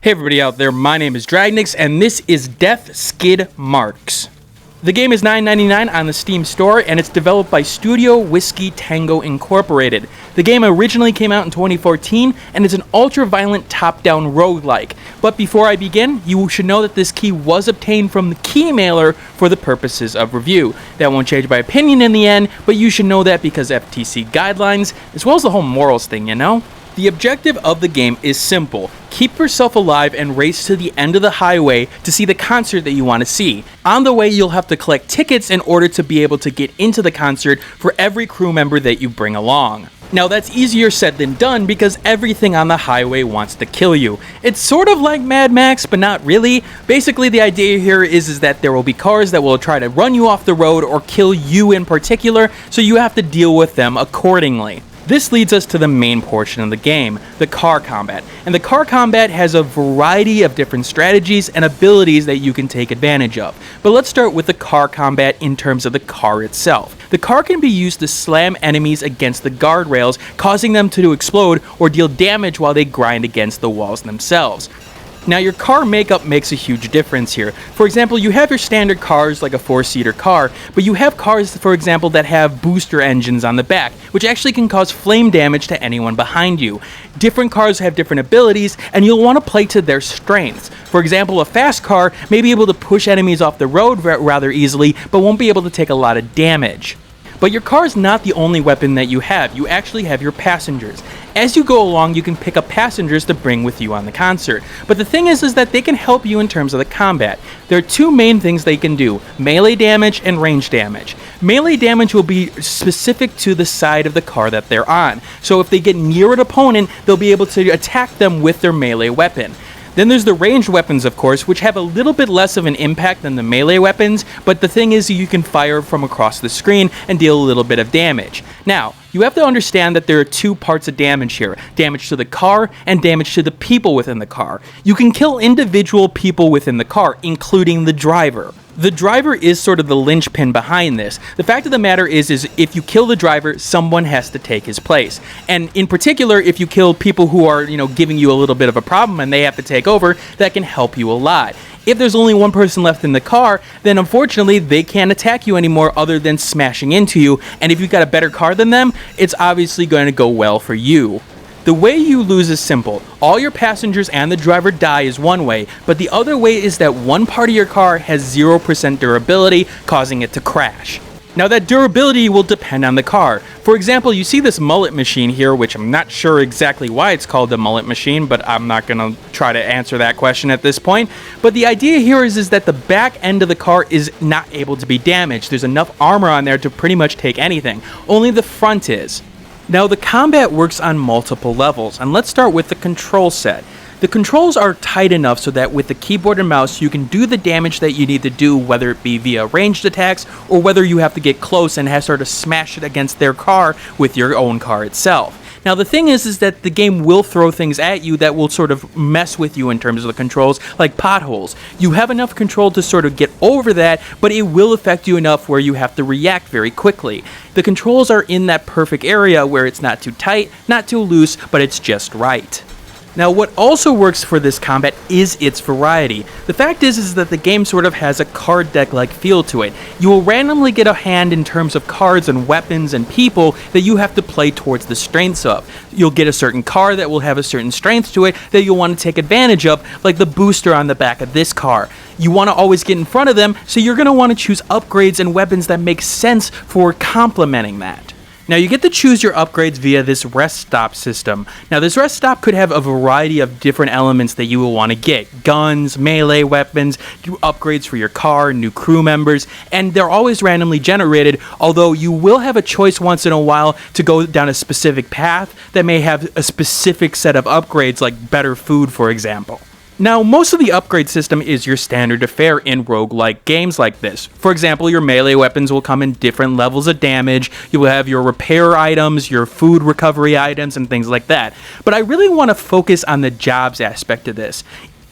Hey everybody out there, my name is Dragnix, and this is Deathskidmarks. The game is $9.99 on the Steam store, and it's developed by Studio Whiskey Tango Incorporated. The game originally came out in 2014, and it's an ultra-violent top-down roguelike. But before I begin, you should know that this key was obtained from the keymailer for the purposes of review. That won't change my opinion in the end, but you should know that because FTC guidelines, as well as the whole morals thing, you know? The objective of the game is simple. Keep yourself alive and race to the end of the highway to see the concert that you want to see. On the way, you'll have to collect tickets in order to be able to get into the concert for every crew member that you bring along. Now that's easier said than done because everything on the highway wants to kill you. It's sort of like Mad Max, but not really. Basically the idea here is that there will be cars that will try to run you off the road or kill you in particular, so you have to deal with them accordingly. This leads us to the main portion of the game, the car combat. And the car combat has a variety of different strategies and abilities that you can take advantage of. But let's start with the car combat in terms of the car itself. The car can be used to slam enemies against the guardrails, causing them to explode or deal damage while they grind against the walls themselves. Now your car makeup makes a huge difference here. For example, you have your standard cars like a 4-seater car, but you have cars, for example, that have booster engines on the back, which actually can cause flame damage to anyone behind you. Different cars have different abilities, and you'll want to play to their strengths. For example, a fast car may be able to push enemies off the road rather easily, but won't be able to take a lot of damage. But your car is not the only weapon that you have. You actually have your passengers. As you go along, you can pick up passengers to bring with you on the concert. But the thing is that they can help you in terms of the combat. There are two main things they can do: melee damage and range damage. Melee damage will be specific to the side of the car that they're on. So if they get near an opponent, they'll be able to attack them with their melee weapon. Then there's the ranged weapons, of course, which have a little bit less of an impact than the melee weapons, but the thing is you can fire from across the screen and deal a little bit of damage. Now, you have to understand that there are two parts of damage here: damage to the car and damage to the people within the car. You can kill individual people within the car, including the driver. The driver is sort of the linchpin behind this. The fact of the matter is if you kill the driver, someone has to take his place. And in particular, if you kill people who are, giving you a little bit of a problem and they have to take over, that can help you a lot. If there's only one person left in the car, then unfortunately they can't attack you anymore other than smashing into you. And if you've got a better car than them, it's obviously going to go well for you. The way you lose is simple. All your passengers and the driver die is one way, but the other way is that one part of your car has 0% durability, causing it to crash. Now that durability will depend on the car. For example, you see this mullet machine here, which I'm not sure exactly why it's called the mullet machine, but I'm not going to try to answer that question at this point. But the idea here is that the back end of the car is not able to be damaged. There's enough armor on there to pretty much take anything. Only the front is. Now the combat works on multiple levels, and let's start with the control set. The controls are tight enough so that with the keyboard and mouse you can do the damage that you need to do, whether it be via ranged attacks or whether you have to get close and sort of smash it against their car with your own car itself. Now the thing is that the game will throw things at you that will sort of mess with you in terms of the controls, like potholes. You have enough control to sort of get over that, but it will affect you enough where you have to react very quickly. The controls are in that perfect area where it's not too tight, not too loose, but it's just right. Now what also works for this combat is its variety. The fact is that the game sort of has a card deck-like feel to it. You will randomly get a hand in terms of cards and weapons and people that you have to play towards the strengths of. You'll get a certain car that will have a certain strength to it that you'll want to take advantage of, like the booster on the back of this car. You want to always get in front of them, so you're going to want to choose upgrades and weapons that make sense for complementing that. Now you get to choose your upgrades via this rest stop system. Now this rest stop could have a variety of different elements that you will want to get: guns, melee weapons, upgrades for your car, new crew members, and they're always randomly generated, although you will have a choice once in a while to go down a specific path that may have a specific set of upgrades, like better food, for example. Now, most of the upgrade system is your standard affair in roguelike games like this. For example, your melee weapons will come in different levels of damage, you will have your repair items, your food recovery items, and things like that. But I really want to focus on the jobs aspect of this.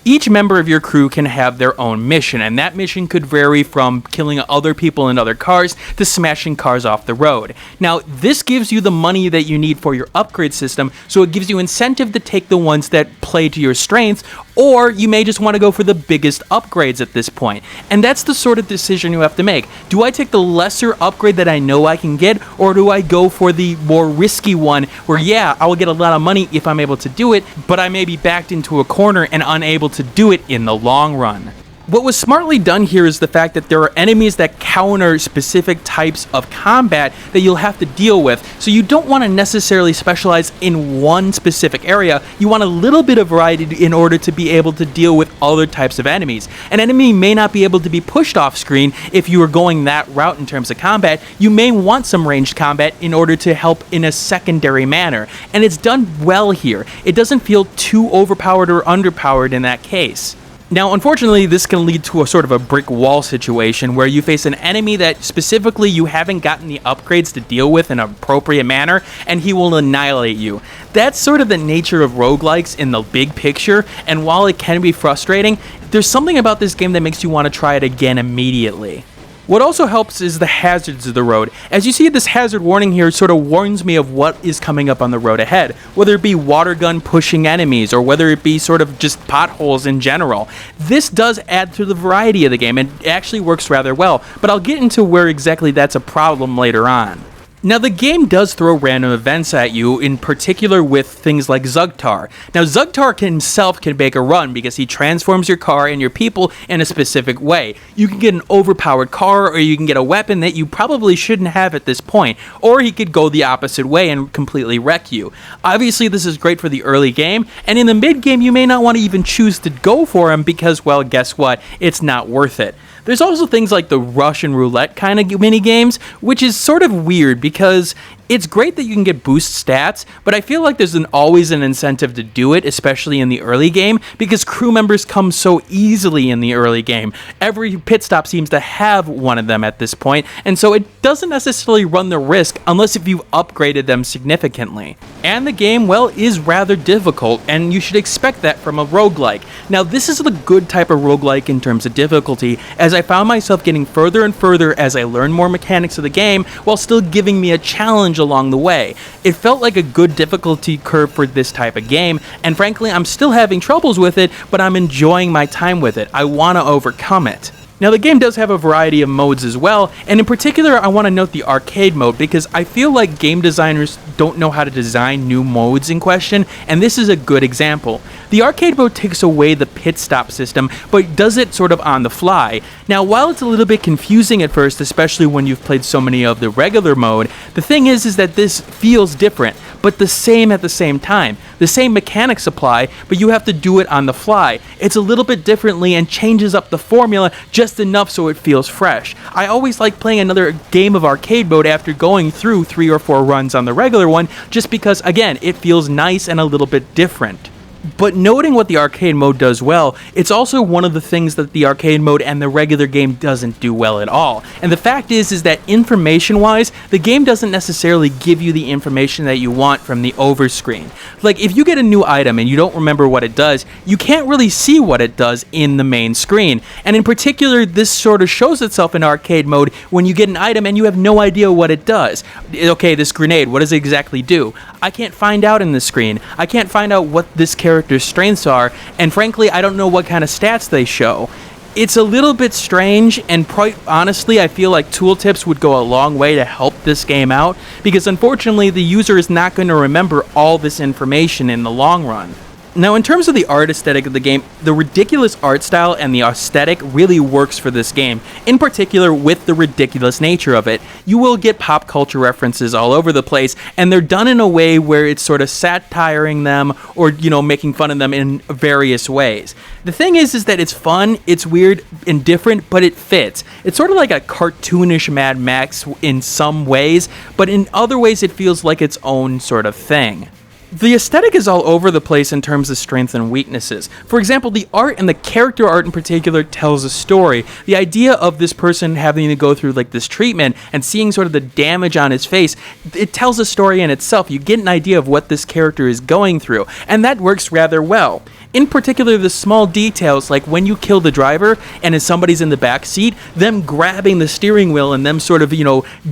Each member of your crew can have their own mission, and that mission could vary from killing other people in other cars to smashing cars off the road. Now, this gives you the money that you need for your upgrade system, so it gives you incentive to take the ones that play to your strengths Or you may just want to go for the biggest upgrades at this point. And that's the sort of decision you have to make. Do I take the lesser upgrade that I know I can get, or do I go for the more risky one where, yeah, I will get a lot of money if I'm able to do it, but I may be backed into a corner and unable to do it in the long run? What was smartly done here is the fact that there are enemies that counter specific types of combat that you'll have to deal with, so you don't want to necessarily specialize in one specific area. You want a little bit of variety in order to be able to deal with other types of enemies. An enemy may not be able to be pushed off screen if you are going that route in terms of combat. You may want some ranged combat in order to help in a secondary manner, and it's done well here. It doesn't feel too overpowered or underpowered in that case. Now, unfortunately, this can lead to a sort of a brick wall situation where you face an enemy that specifically you haven't gotten the upgrades to deal with in an appropriate manner, and he will annihilate you. That's sort of the nature of roguelikes in the big picture, and while it can be frustrating, there's something about this game that makes you want to try it again immediately. What also helps is the hazards of the road. As you see, this hazard warning here sort of warns me of what is coming up on the road ahead, whether it be water gun pushing enemies or whether it be sort of just potholes in general. This does add to the variety of the game and it actually works rather well, but I'll get into where exactly that's a problem later on. Now, the game does throw random events at you, in particular with things like Zugtar. Now, Zugtar himself can make a run because he transforms your car and your people in a specific way. You can get an overpowered car, or you can get a weapon that you probably shouldn't have at this point, or he could go the opposite way and completely wreck you. Obviously, this is great for the early game, and in the mid game, you may not want to even choose to go for him because, well, guess what? It's not worth it. There's also things like the Russian roulette kind of mini games, which is sort of weird because it's great that you can get boost stats, but I feel like there's always an incentive to do it, especially in the early game, because crew members come so easily in the early game. Every pit stop seems to have one of them at this point, and so it doesn't necessarily run the risk unless if you've upgraded them significantly. And the game, well, is rather difficult, and you should expect that from a roguelike. Now, this is the good type of roguelike in terms of difficulty, as I found myself getting further and further as I learned more mechanics of the game, while still giving me a challenge along the way. It felt like a good difficulty curve for this type of game, and frankly, I'm still having troubles with it, but I'm enjoying my time with it. I want to overcome it. Now, the game does have a variety of modes as well, and in particular, I want to note the arcade mode because I feel like game designers don't know how to design new modes in question, and this is a good example. The arcade mode takes away the pit stop system, but does it sort of on the fly. Now, while it's a little bit confusing at first, especially when you've played so many of the regular mode, the thing is that this feels different, but the same at the same time. The same mechanics apply, but you have to do it on the fly. It's a little bit differently and changes up the formula just enough so it feels fresh. I always like playing another game of arcade mode after going through 3 or 4 runs on the regular one, just because, again, it feels nice and a little bit different. But noting what the arcade mode does well, it's also one of the things that the arcade mode and the regular game doesn't do well at all. And the fact is that information-wise, the game doesn't necessarily give you the information that you want from the overscreen. Like, if you get a new item and you don't remember what it does, you can't really see what it does in the main screen. And in particular, this sort of shows itself in arcade mode when you get an item and you have no idea what it does. Okay, this grenade, what does it exactly do? I can't find out in the screen. I can't find out what this character's strengths are, and frankly, I don't know what kind of stats they show. It's a little bit strange, and quite honestly, I feel like tooltips would go a long way to help this game out, because unfortunately, the user is not going to remember all this information in the long run. Now, in terms of the art aesthetic of the game, the ridiculous art style and the aesthetic really works for this game, in particular with the ridiculous nature of it. You will get pop culture references all over the place, and they're done in a way where it's sort of satiring them or, making fun of them in various ways. The thing is that it's fun, it's weird and different, but it fits. It's sort of like a cartoonish Mad Max in some ways, but in other ways it feels like its own sort of thing. The aesthetic is all over the place in terms of strengths and weaknesses. For example, the art and the character art in particular tells a story. The idea of this person having to go through like this treatment and seeing sort of the damage on his face, it tells a story in itself. You get an idea of what this character is going through, and that works rather well. In particular, the small details, like when you kill the driver and as somebody's in the back seat, them grabbing the steering wheel and them sort of,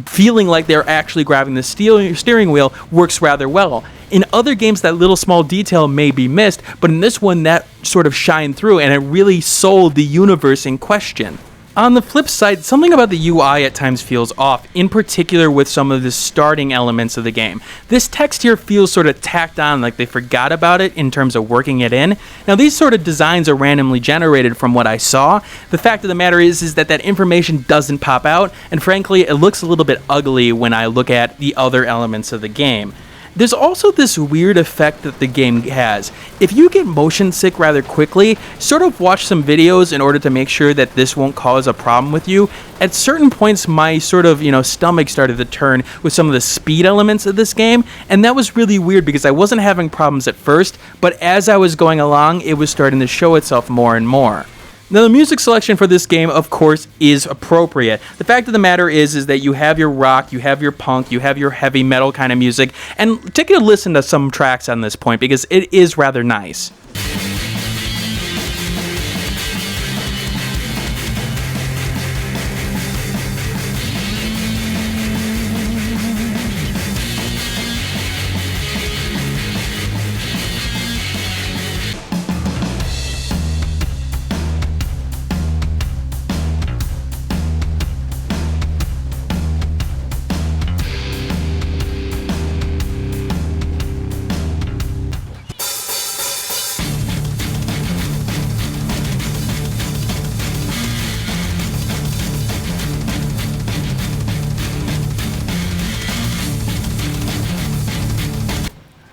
feeling like they're actually grabbing the steering wheel works rather well. In other games, that little small detail may be missed, but in this one, that sort of shined through and it really sold the universe in question. On the flip side, something about the UI at times feels off, in particular with some of the starting elements of the game. This text here feels sort of tacked on, like they forgot about it in terms of working it in. Now, these sort of designs are randomly generated from what I saw. The fact of the matter is that information doesn't pop out, and frankly, it looks a little bit ugly when I look at the other elements of the game. There's also this weird effect that the game has. If you get motion sick rather quickly, sort of watch some videos in order to make sure that this won't cause a problem with you. At certain points, my sort of, stomach started to turn with some of the speed elements of this game, and that was really weird because I wasn't having problems at first, but as I was going along, it was starting to show itself more and more. Now, the music selection for this game, of course, is appropriate. The fact of the matter is that you have your rock, you have your punk, you have your heavy metal kind of music, and take a listen to some tracks on this point because it is rather nice.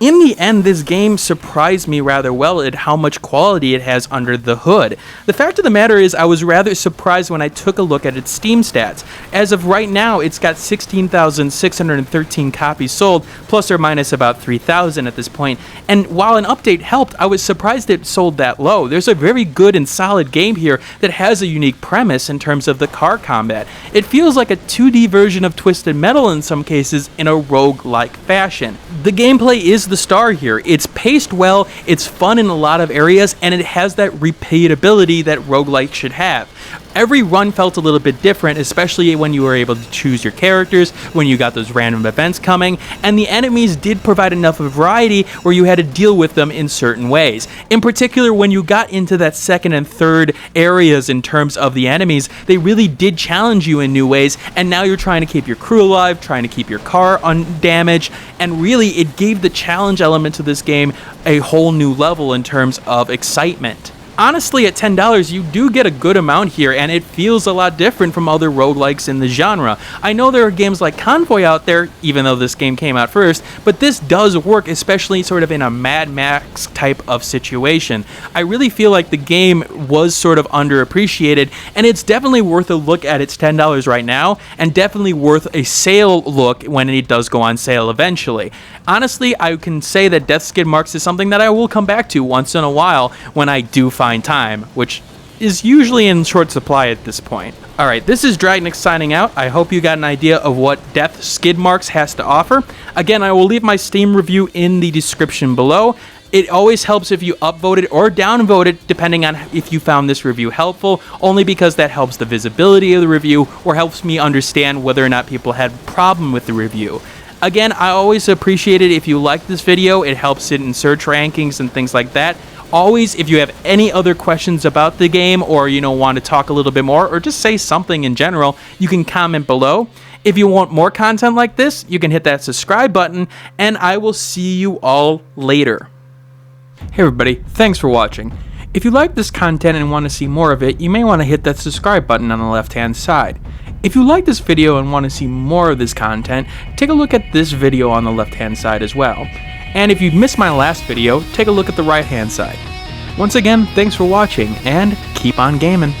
In the end, this game surprised me rather well at how much quality it has under the hood. The fact of the matter is I was rather surprised when I took a look at its Steam stats. As of right now, it's got 16,613 copies sold, plus or minus about 3,000 at this point. And while an update helped, I was surprised it sold that low. There's a very good and solid game here that has a unique premise in terms of the car combat. It feels like a 2D version of Twisted Metal in some cases in a roguelike fashion. The gameplay is the star here. It's paced well, it's fun in a lot of areas, and it has that repeatability that roguelike should have. Every run felt a little bit different, especially when you were able to choose your characters, when you got those random events coming, and the enemies did provide enough of variety where you had to deal with them in certain ways. In particular, when you got into that second and third areas in terms of the enemies, they really did challenge you in new ways, and now you're trying to keep your crew alive, trying to keep your car undamaged, and really it gave the challenge element to this game a whole new level in terms of excitement. Honestly, at $10, you do get a good amount here, and it feels a lot different from other roguelikes in the genre. I know there are games like Convoy out there, even though this game came out first, but this does work, especially sort of in a Mad Max type of situation. I really feel like the game was sort of underappreciated, and it's definitely worth a look at its $10 right now, and definitely worth a sale look when it does go on sale eventually. Honestly, I can say that deathskidmarks is something that I will come back to once in a while when I do find time, which is usually in short supply at this point. Alright, this is Dragnix signing out. I hope you got an idea of what deathskidmarks has to offer. Again, I will leave my Steam review in the description below. It always helps if you upvote it or downvote it, depending on if you found this review helpful, only because that helps the visibility of the review or helps me understand whether or not people had a problem with the review. Again, I always appreciate it if you like this video. It helps it in search rankings and things like that. Always, if you have any other questions about the game or, want to talk a little bit more or just say something in general, you can comment below. If you want more content like this, you can hit that subscribe button, and I will see you all later. Hey everybody, thanks for watching. If you like this content and want to see more of it, you may want to hit that subscribe button on the left-hand side. If you like this video and want to see more of this content, take a look at this video on the left-hand side as well. And if you missed my last video, take a look at the right-hand side. Once again, thanks for watching, and keep on gaming.